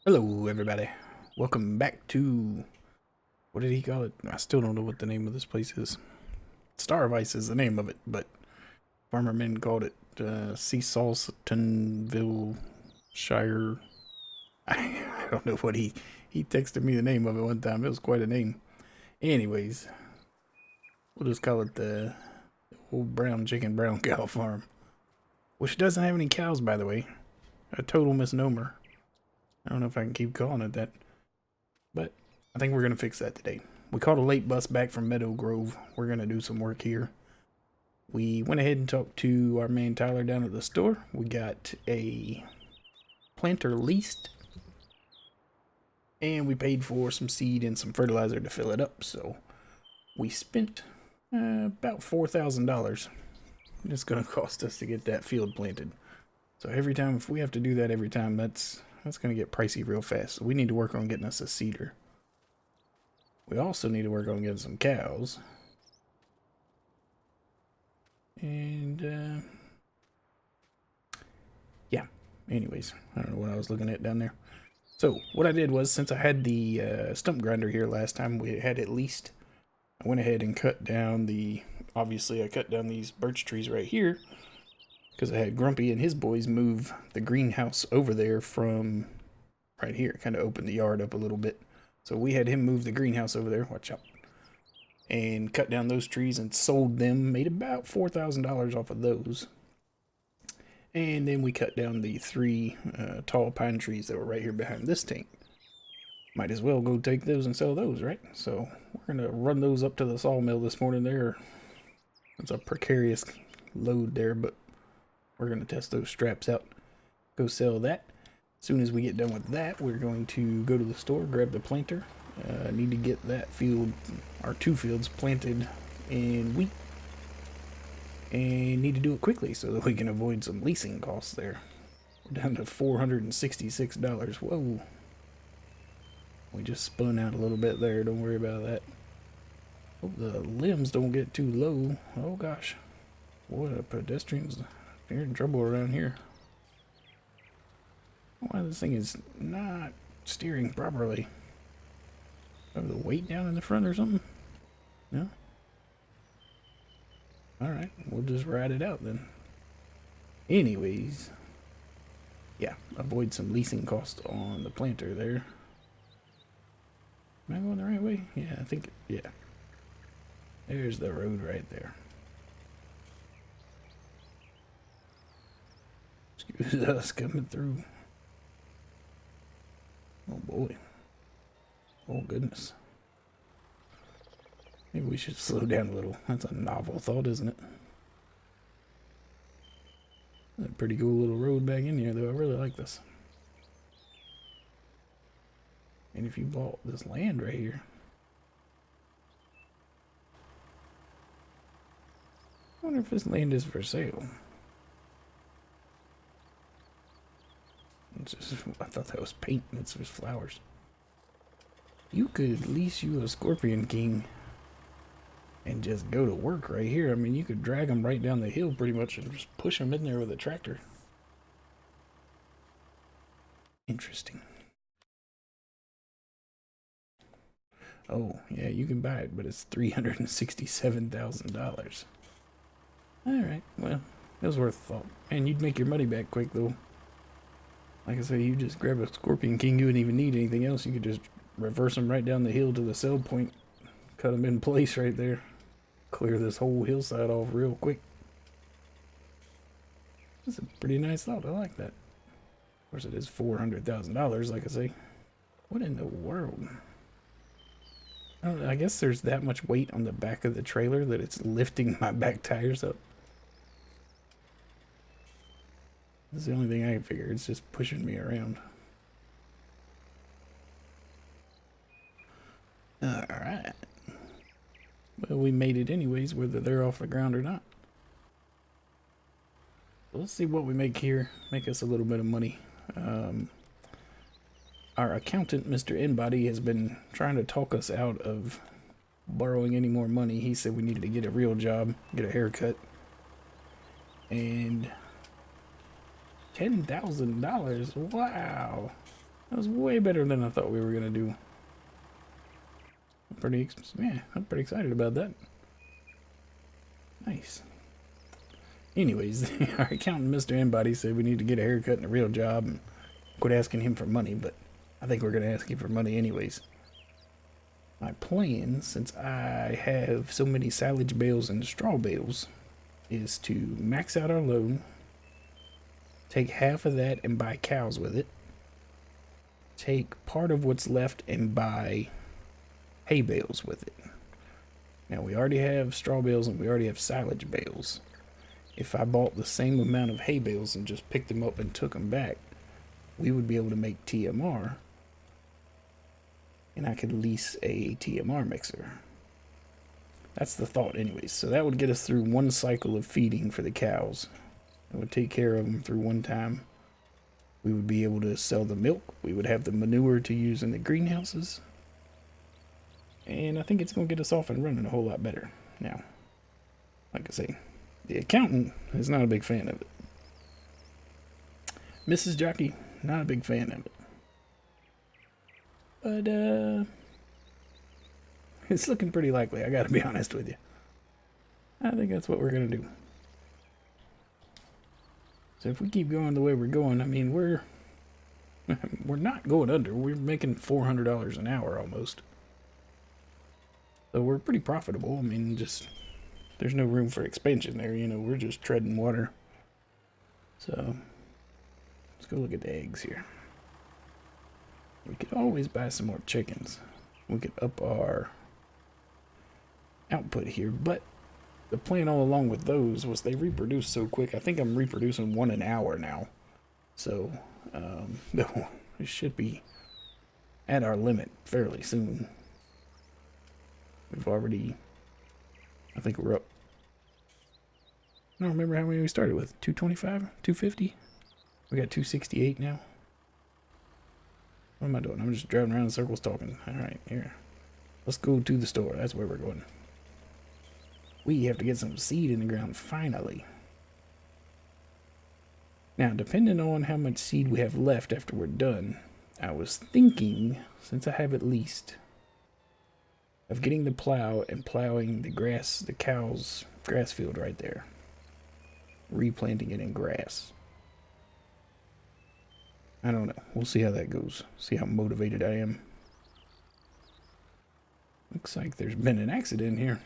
Hello, everybody. Welcome back to, what did he call it? I still don't know what the name of this place is. Starowies is the name of it, but Farmer Men called it Seasalstonville Shire. I don't know what he texted me the name of it one time. It was quite a name. Anyways, we'll just call it the old brown chicken brown cow farm, which doesn't have any cows, by the way. A total misnomer. I don't know if I can keep calling it that. But I think we're going to fix that today. We caught a late bus back from Meadow Grove. We're going to do some work here. We went ahead and talked to our man Tyler down at the store. We got a planter leased. And we paid for some seed and some fertilizer to fill it up. So we spent about $4,000. It's going to cost us to get that field planted. So every time, if we have to do that every time, that's going to get pricey real fast. So we need to work on getting us a seeder. We also need to work on getting some cows. And, yeah. Anyways, I don't know what I was looking at down there. So, what I did was, since I had the stump grinder here last time, we had at least, I went ahead and cut down obviously I cut down these birch trees right here, because I had Grumpy and his boys move the greenhouse over there from right here. Kind of opened the yard up a little bit. So we had him move the greenhouse over there. Watch out. And cut down those trees and sold them. Made about $4,000 off of those. And then we cut down the three tall pine trees that were right here behind this tank. Might as well go take those and sell those, right? So we're going to run those up to the sawmill this morning there. It's a precarious load there, but we're going to test those straps out. Go sell that. As soon as we get done with that, we're going to go to the store, grab the planter. Need to get that field, our two fields, planted in wheat. And need to do it quickly so that we can avoid some leasing costs there. We're down to $466. Whoa. We just spun out a little bit there. Don't worry about that. Hope the limbs don't get too low. Oh gosh. What a pedestrians. They're in trouble around here. Why this thing is not steering properly? Have the weight down in the front or something? No? Alright, we'll just ride it out then. Anyways. Yeah, avoid some leasing costs on the planter there. Am I going the right way? Yeah, I think, yeah. There's the road right there. Excuse us coming through. Oh boy. Oh goodness. Maybe we should slow down a little. That's a novel thought, isn't it? A pretty cool little road back in here, though. I really like this. And if you bought this land right here, I wonder if this land is for sale. It's just, I thought that was paint. It's just flowers. You could lease you a Scorpion King and just go to work right here. I mean, you could drag them right down the hill pretty much and just push them in there with a tractor. Interesting. Oh, yeah, you can buy it, but it's $367,000. Alright, well, it was worth a thought. And you'd make your money back quick, though. Like I say, you just grab a Scorpion King, you wouldn't even need anything else. You could just reverse them right down the hill to the sell point. Cut them in place right there. Clear this whole hillside off real quick. That's a pretty nice thought. I like that. Of course, it is $400,000, like I say. What in the world? I guess there's that much weight on the back of the trailer that it's lifting my back tires up. That's the only thing I can figure. It's just pushing me around. Alright. Well, we made it anyways, whether they're off the ground or not. So let's see what we make here. Make us a little bit of money. Our accountant, Mr. Inbody, has been trying to talk us out of borrowing any more money. He said we needed to get a real job, get a haircut. And $10,000. Wow. That was way better than I thought we were gonna do. I'm pretty excited about that. Nice. Anyways, our accountant, Mr. Embody, said we need to get a haircut and a real job and quit asking him for money, but I think we're gonna ask him for money anyways. My plan, since I have so many silage bales and straw bales, is to max out our load, take half of that and buy cows with it, take part of what's left and buy hay bales with it. Now we already have straw bales and we already have silage bales. If I bought the same amount of hay bales and just picked them up and took them back, we would be able to make TMR, and I could lease a TMR mixer. That's the thought anyways. So that would get us through one cycle of feeding for the cows. It would take care of them through one time. We would be able to sell the milk. We would have the manure to use in the greenhouses. And I think it's going to get us off and running a whole lot better. Now, like I say, the accountant is not a big fan of it. Mrs. Jockey, not a big fan of it. But, it's looking pretty likely, I gotta be honest with you. I think that's what we're gonna do. So if we keep going the way we're going, I mean, we're not going under. We're making $400 an hour almost. So we're pretty profitable. I mean, just there's no room for expansion there. You know, we're just treading water. So let's go look at the eggs here. We could always buy some more chickens. We could up our output here, but the plan all along with those was they reproduce so quick. I think I'm reproducing one an hour now. So, we should be at our limit fairly soon. We've already, I think we're up. I don't remember how many we started with. 225? 250? We got 268 now. What am I doing? I'm just driving around in circles talking. Alright, here. Let's go to the store. That's where we're going. We have to get some seed in the ground finally. Now, depending on how much seed we have left after we're done, I was thinking, since I have at least, of getting the plow and plowing the grass, the cows' grass field right there. Replanting it in grass. I don't know. We'll see how that goes. See how motivated I am. Looks like there's been an accident here.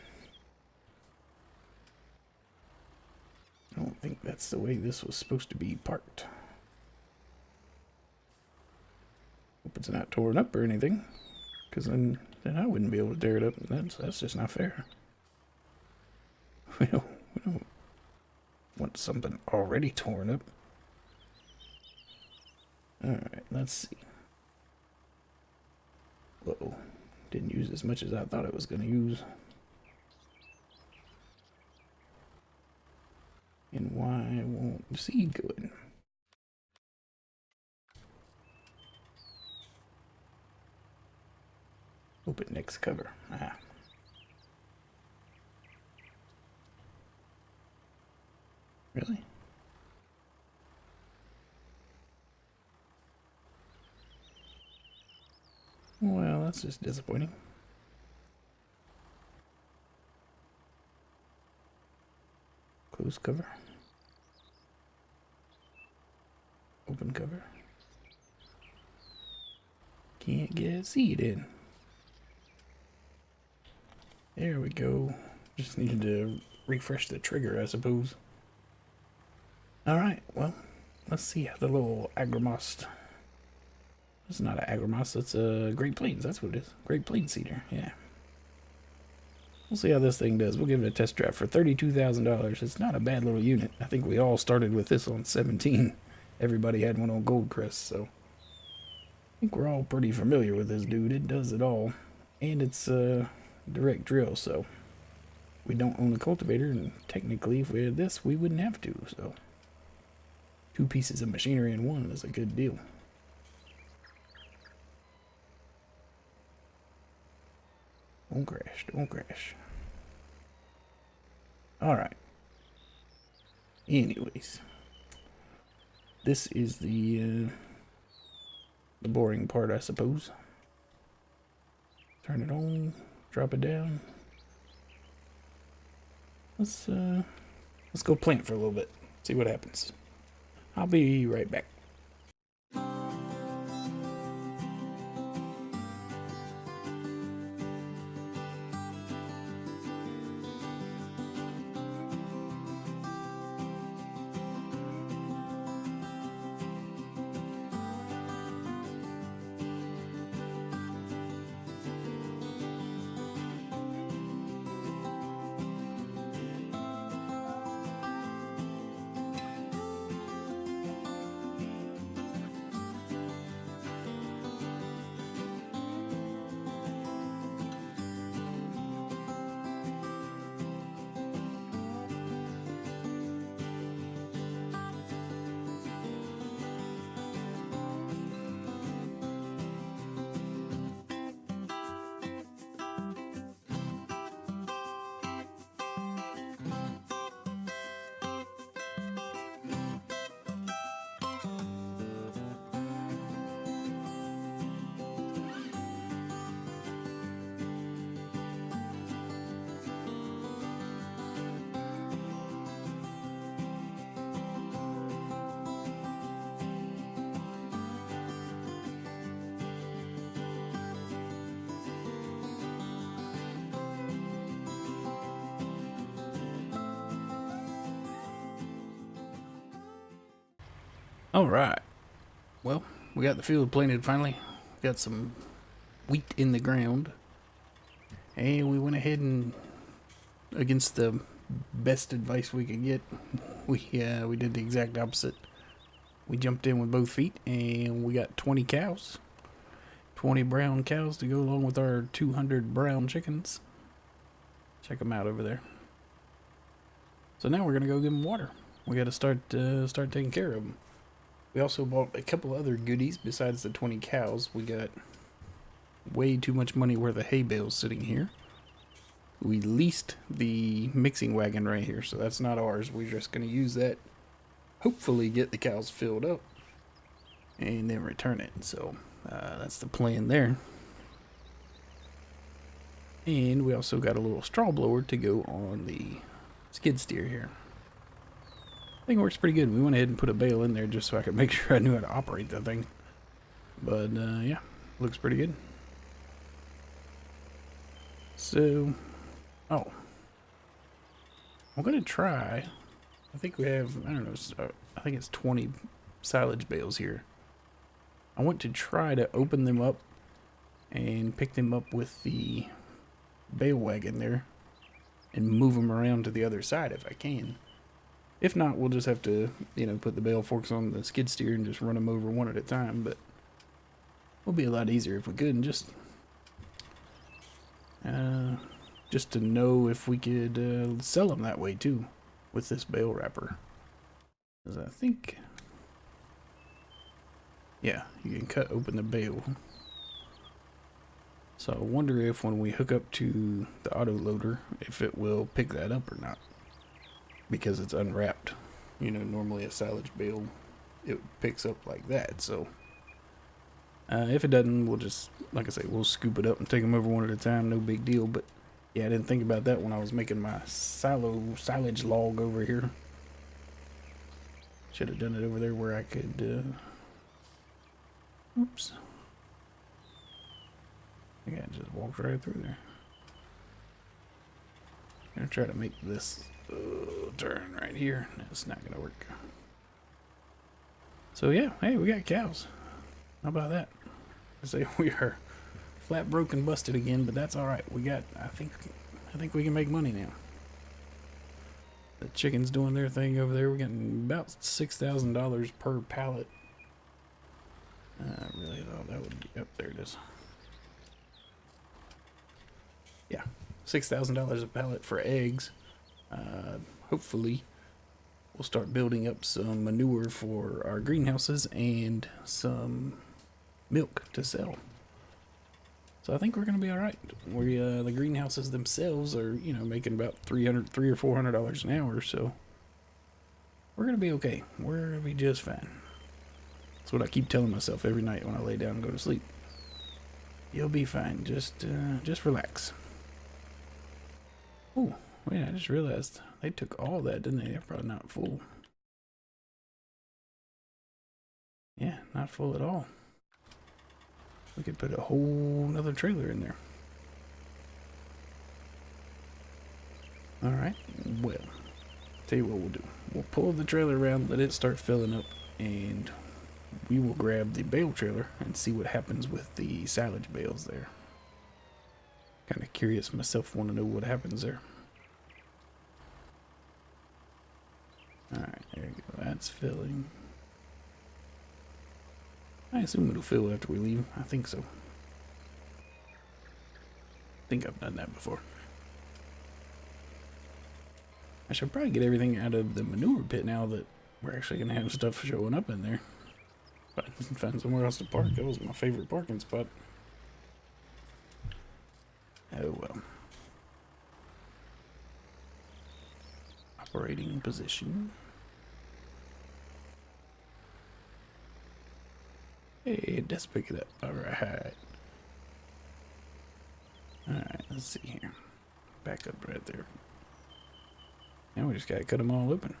I don't think that's the way this was supposed to be parked. Hope it's not torn up or anything, because then I wouldn't be able to tear it up. That's just not fair. We don't want something already torn up. Alright, let's see. Whoa. Didn't use as much as I thought it was going to use. And why won't the seed go in? Open next cover. Ah. Really? Well, that's just disappointing. Close cover. Open cover. Can't get seed in. There we go. Just needed to refresh the trigger, I suppose. Alright, well, let's see how the little Agromost. It's not an Agromost, it's a Great Plains. That's what it is. Great Plains seeder, yeah. We'll see how this thing does. We'll give it a test drive for $32,000. It's not a bad little unit. I think we all started with this on 17. Everybody had one on Goldcrest, so I think we're all pretty familiar with this dude. It does it all. And it's a direct drill, so we don't own a cultivator, and technically if we had this, we wouldn't have to, so 2 pieces of machinery in one is a good deal. Don't crash, don't crash. Alright. Anyways. This is the the boring part, I suppose. Turn it on, drop it down. Let's go plant for a little bit, see what happens. I'll be right back. All right. Well, we got the field planted finally. Got some wheat in the ground. And we went ahead and, against the best advice we could get, we did the exact opposite. We jumped in with both feet and we got 20 cows. 20 brown cows to go along with our 200 brown chickens. Check them out over there. So now we're going to go give them water. We got to start taking care of them. We also bought a couple other goodies besides the 20 cows. We got way too much money worth of hay bales sitting here. We leased the mixing wagon right here, so that's not ours. We're just going to use that, hopefully get the cows filled up, and then return it. So that's the plan there. And we also got a little straw blower to go on the skid steer here. I think it works pretty good. We went ahead and put a bale in there just so I could make sure I knew how to operate that thing. But yeah, looks pretty good. So, oh, I'm gonna try. I think we have, I don't know, I think it's 20 silage bales here. I want to try to open them up and pick them up with the bale wagon there and move them around to the other side if I can. If not, we'll just have to, put the bale forks on the skid steer and just run them over one at a time. But it would be a lot easier if we could, and just to know if we could sell them that way too, with this bale wrapper. Because I think, yeah, you can cut open the bale. So I wonder if when we hook up to the auto loader, if it will pick that up or not. Because it's unwrapped. Normally a silage bale, it picks up like that. So if it doesn't, we'll just, like I say, we'll scoop it up and take them over one at a time. No big deal. But yeah, I didn't think about that when I was making my silage log over here. Should have done it over there where I could, oops. I think I just walked right through there. I'm gonna try to make this turn right here. No, it's not gonna work. So yeah, hey, we got cows. How about that? I say we are flat broken busted again, but that's all right. We got, I think we can make money now. The chicken's doing their thing over there. We're getting about $6,000 per pallet. I really thought that would be up. There it is. Yeah, $6,000 a pallet for eggs. Hopefully we'll start building up some manure for our greenhouses and some milk to sell. So I think we're gonna be all right. We the greenhouses themselves are, making about $300 or $400 an hour, so we're gonna be okay. We're gonna be just fine. That's what I keep telling myself every night when I lay down and go to sleep. You'll be fine. Just relax. Oh, wait, I just realized they took all that, didn't they? They're probably not full. Yeah, not full at all. We could put a whole nother trailer in there. Alright, well, tell you what we'll do. We'll pull the trailer around, let it start filling up, and we will grab the bale trailer and see what happens with the silage bales there. Kind of curious myself, want to know what happens there. Alright, there you go. That's filling. I assume it'll fill after we leave. I think so. I think I've done that before. I should probably get everything out of the manure pit now that we're actually going to have stuff showing up in there. But I can find somewhere else to park. That was my favorite parking spot. Oh well. Operating position. Hey, it does pick it up. Alright. Alright, let's see here. Back up right there. Now we just gotta cut them all open.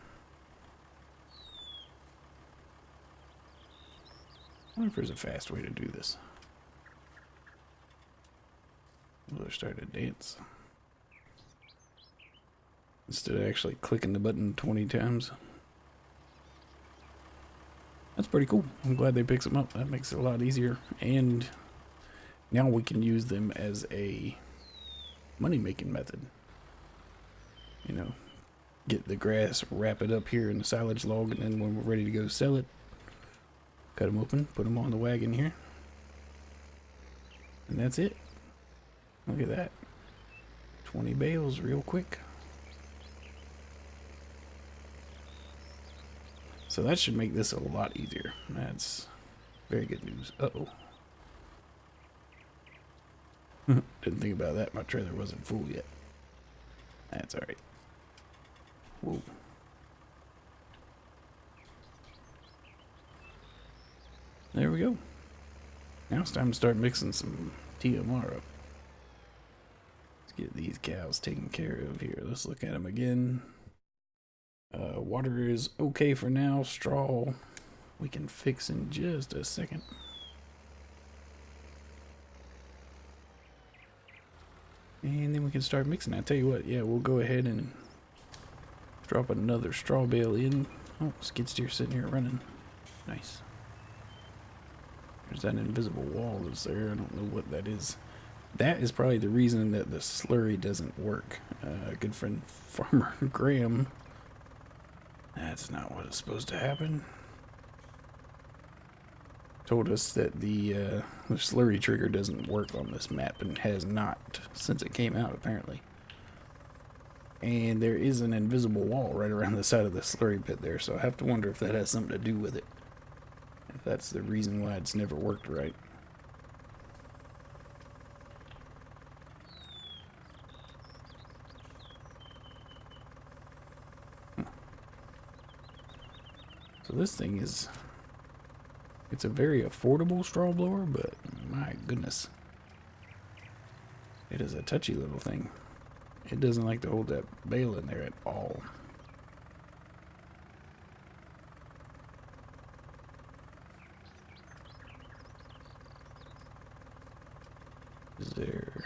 I wonder if there's a fast way to do this. We'll start a dance. Instead of actually clicking the button 20 times. That's pretty cool. I'm glad they picked them up. That makes it a lot easier. And now we can use them as a money-making method. You know, get the grass, wrap it up here in the silage log, and then when we're ready to go sell it, cut them open, put them on the wagon here. And that's it. Look at that. 20 bales real quick. So that should make this a lot easier. That's very good news. Uh-oh. Didn't think about that. My trailer wasn't full yet. That's alright. Whoa. There we go. Now it's time to start mixing some TMR up. Let's get these cows taken care of here. Let's look at them again. Water is okay for now. Straw we can fix in just a second. And then we can start mixing. I tell you what, yeah, we'll go ahead and drop another straw bale in. Oh, skid steer sitting here running. Nice. There's that invisible wall that's there. I don't know what that is. That is probably the reason that the slurry doesn't work. Good friend Farmer Graham. That's not what is supposed to happen. Told us that the slurry trigger doesn't work on this map, and has not since it came out apparently. And there is an invisible wall right around the side of the slurry pit there, so I have to wonder if that has something to do with it. If that's the reason why it's never worked right. So this thing is, it's a very affordable straw blower, but my goodness, it is a touchy little thing. It doesn't like to hold that bale in there at all. Is there...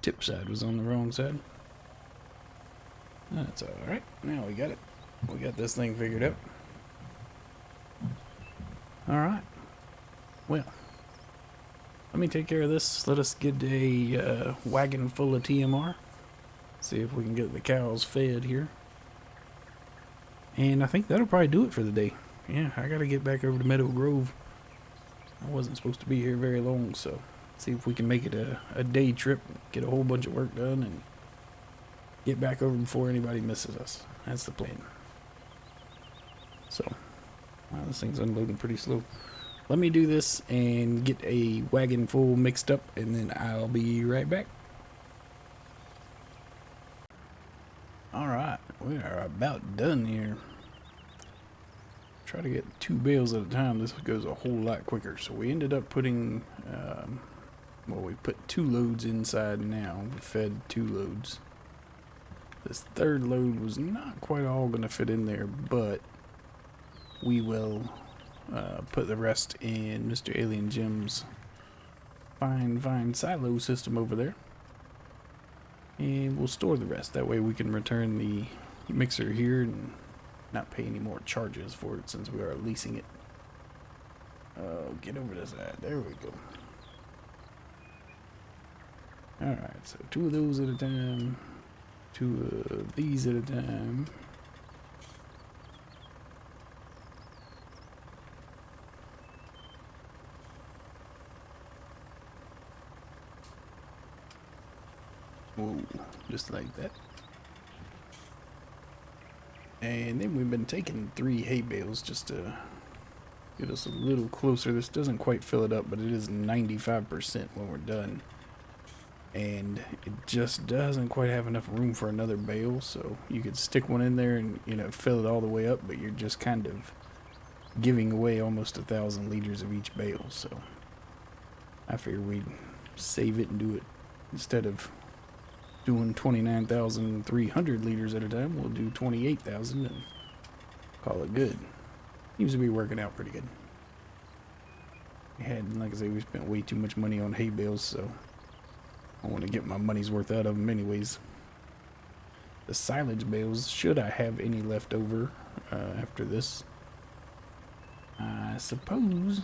tip side was on the wrong side. That's alright. Now we got it. We got this thing figured out. Alright. Well, let me take care of this. Let us get a wagon full of TMR. See if we can get the cows fed here. And I think that'll probably do it for the day. Yeah, I gotta get back over to Meadow Grove. I wasn't supposed to be here very long, so see if we can make it a day trip, get a whole bunch of work done, and get back over before anybody misses us. That's the plan. So, wow, this thing's unloading pretty slow. Let me do this and get a wagon full mixed up, and then I'll be right back. Alright, we are about done here. Try to get 2 bales at a time. This goes a whole lot quicker. So we ended up putting, well, we put 2 loads inside now. We fed 2 loads. This 3rd load was not quite all going to fit in there, but we will put the rest in Mr. Alien Jim's fine silo system over there. And we'll store the rest. That way we can return the mixer here and not pay any more charges for it since we are leasing it. Oh, get over this side. There we go. Alright, so 2 of those at a time. 2 of these at a time. Whoa, just like that. And then we've been taking 3 hay bales just to get us a little closer. This doesn't quite fill it up, but it is 95% when we're done. And it just doesn't quite have enough room for another bale, so you could stick one in there and, you know, fill it all the way up, but you're just kind of giving away almost 1,000 liters of each bale. So I figured we'd save it and do it instead of doing 29,300 liters at a time. We'll do 28,000 and call it good. Seems to be working out pretty good. We had, like I say, we spent way too much money on hay bales, so I want to get my money's worth out of them anyways. The silage bales, should I have any left over after this, I suppose.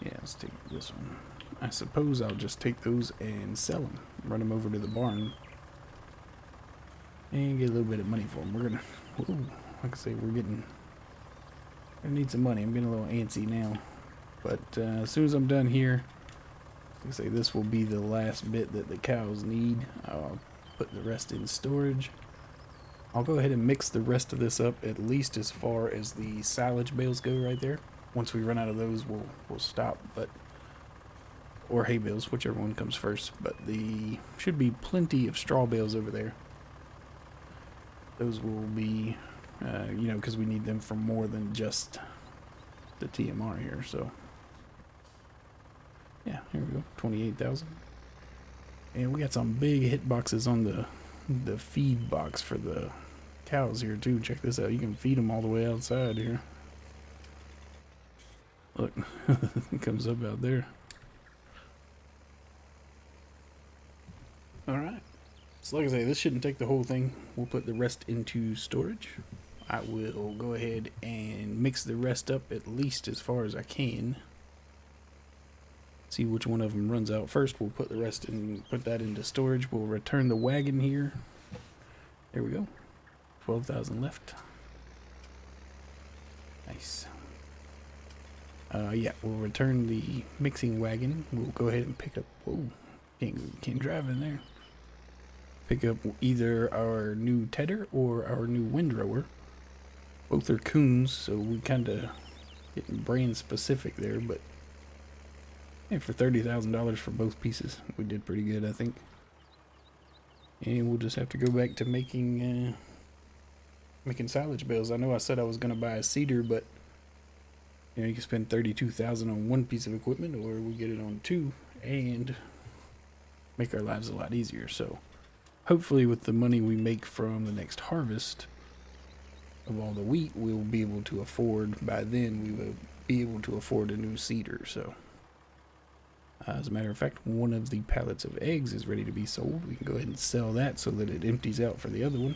Yeah, let's take this one. I suppose I'll just take those and sell them. Run them over to the barn. And get a little bit of money for them. We're gonna, whoa, like I say, we're gonna need some money. I'm getting a little antsy now. But as soon as I'm done here, like I say, this will be the last bit that the cows need. I'll put the rest in storage. I'll go ahead and mix the rest of this up, at least as far as the silage bales go right there. Once we run out of those, we'll stop. But or hay bales, whichever one comes first. But the should be plenty of straw bales over there. Those will be, you know, because we need them for more than just the TMR here. So yeah, here we go, 28,000. And we got some big hit boxes on the feed box for the cows here too. Check this out. You can feed them all the way outside here. Look, it comes up out there. Alright, so like I say, this shouldn't take the whole thing. We'll put the rest into storage. I will go ahead and mix the rest up at least as far as I can. See which one of them runs out first. We'll put the rest in, put that into storage. We'll return the wagon here. There we go. 12,000 left. Nice. Yeah, we'll return the mixing wagon. We'll go ahead and pick up. Whoa, can't drive in there. Pick up either our new tedder or our new windrower. Both are coons, so we kind of getting brand specific there, but yeah, for $30,000 for both pieces, we did pretty good, I think. And we'll just have to go back to making silage bales. I know I said I was going to buy a cedar, but you know, you can spend $32,000 on one piece of equipment, or we get it on 2 and make our lives a lot easier. So hopefully with the money we make from the next harvest of all the wheat, we'll be able to afford, by then we will be able to afford a new cedar. So as a matter of fact, one of the pallets of eggs is ready to be sold. We can go ahead and sell that so that it empties out for the other one.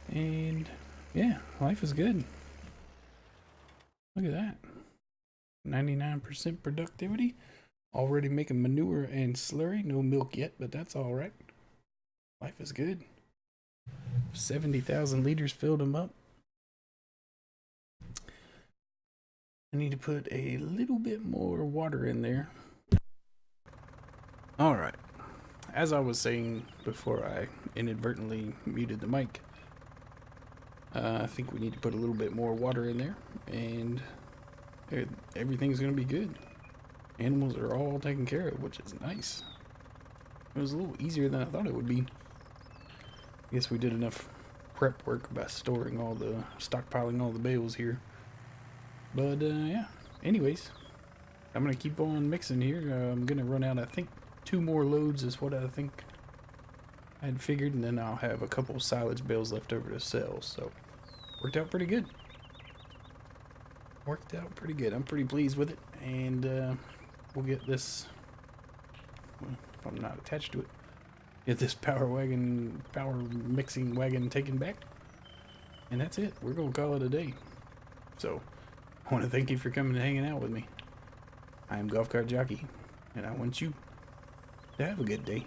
And yeah, life is good. Look at that. 99% productivity. Already making manure and slurry. No milk yet, but that's all right. Life is good. 70,000 liters filled them up. I need to put a little bit more water in there. All right. As I was saying before I inadvertently muted the mic, I think we need to put a little bit more water in there, and everything's going to be good. Animals are all taken care of, which is nice. It was a little easier than I thought it would be. I guess we did enough prep work by stockpiling all the bales here. But yeah, anyways, I'm gonna keep on mixing here. I'm gonna run out, I think 2 more loads is what I think I had figured, and then I'll have a couple silage bales left over to sell. So worked out pretty good. Worked out pretty good. I'm pretty pleased with it, and we'll get this, well, if I'm not attached to it, get this power mixing wagon taken back, and that's it. We're gonna call it a day. So I want to thank you for coming and hanging out with me. I am Golf Cart Jockey, and I want you to have a good day.